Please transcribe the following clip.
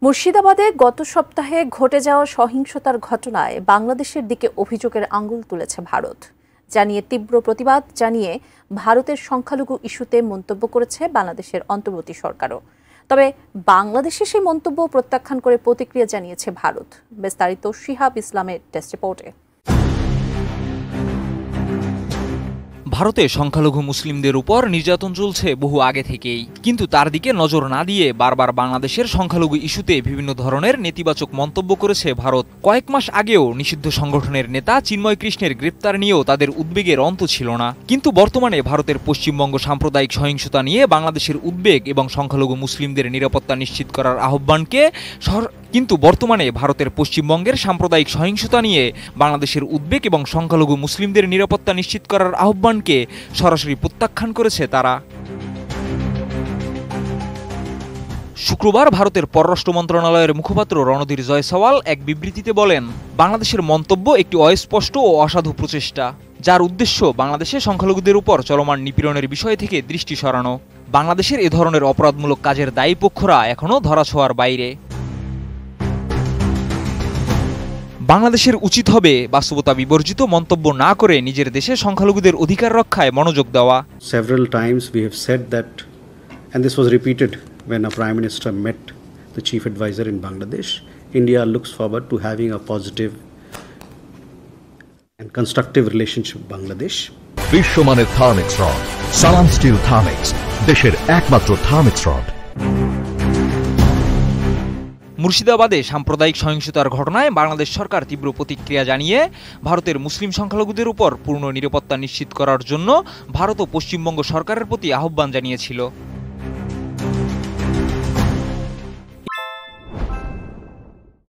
মুর্শিদাবাদে গত সপ্তাহে ঘটে যাওয়া সহিংসতার ঘটনায় বাংলাদেশের দিকে অভিযোগের আঙুল তুলেছে ভারত। জানিয়ে তীব্র প্রতিবাদ জানিয়ে ভারতের সংখ্যালঘু ইস্যুতে মন্তব্য করেছে বাংলাদেশের অন্তর্বর্তী সরকারও। তবে বাংলাদেশে সেই মন্তব্য প্রত্যাখ্যান করে প্রতিক্রিয়া জানিয়েছে ভারত। বিস্তারিত শিহাব ইসলামের টেস্ট রিপোর্টে। ভারতে সংখ্যালঘু মুসলিমদের উপর নির্যাতন চলছে বহু আগে থেকেই, কিন্তু তার দিকে নজর না দিয়ে বারবার বাংলাদেশের সংখ্যালঘু ইস্যুতে বিভিন্ন ধরনের নেতিবাচক মন্তব্য করেছে ভারত। কয়েক মাস আগেও নিষিদ্ধ সংগঠনের নেতা চিন্ময় কৃষ্ণের গ্রেপ্তার নিয়েও তাদের উদ্বেগের অন্ত ছিল না। কিন্তু বর্তমানে ভারতের পশ্চিমবঙ্গ সাম্প্রদায়িক সহিংসতা নিয়ে বাংলাদেশের উদ্বেগ এবং সংখ্যালঘু মুসলিমদের নিরাপত্তা নিশ্চিত করার আহ্বানকে ভারতের পশ্চিমবঙ্গের সাম্প্রদায়িক সহিংসতা নিয়ে বাংলাদেশের উদ্বেগ এবং সংখ্যালঘু মুসলিমদের নিরাপত্তা নিশ্চিত করার আহ্বানকে সরাসরি প্রত্যাখ্যান করেছে তারা। শুক্রবার ভারতের পররাষ্ট্র মন্ত্রণালয়ের মুখপাত্র রণধীর জয়সওয়াল এক বিবৃতিতে বলেন, বাংলাদেশের মন্তব্য একটি অস্পষ্ট ও অসাধু প্রচেষ্টা, যার উদ্দেশ্য বাংলাদেশে সংখ্যালঘুদের উপর চলমান নিপীড়নের বিষয় থেকে দৃষ্টি সরানো। বাংলাদেশের এ ধরনের অপরাধমূলক কাজের দায়ী পক্ষরা এখনও ধরাছোঁয়ার বাইরে। বাংলাদেশের উচিত হবে বাস্তবতা বিবর্জিত মন্তব্য না করে নিজের দেশে সংখ্যালঘুদের অধিকার রক্ষায় মনোযোগ দেওয়া। Several times we have said that, and this was repeated when our Prime Minister met the Chief Advisor in Bangladesh. India looks forward to having a positive and constructive relationship with Bangladesh. বিশ্বমানের Thermex rod, সালাম still Thermex, দেশের একমাত্র Thermex rod. মুর্শিদাবাদে সাম্প্রদায়িক সহিংসতার ঘটনায় বাংলাদেশ সরকার তীব্র প্রতিক্রিয়া জানিয়ে ভারতের মুসলিম সংখ্যালঘুদের উপর পূর্ণ নিরাপত্তা নিশ্চিত করার জন্য ভারত ও পশ্চিমবঙ্গ সরকারের প্রতি আহ্বান জানিয়েছিল।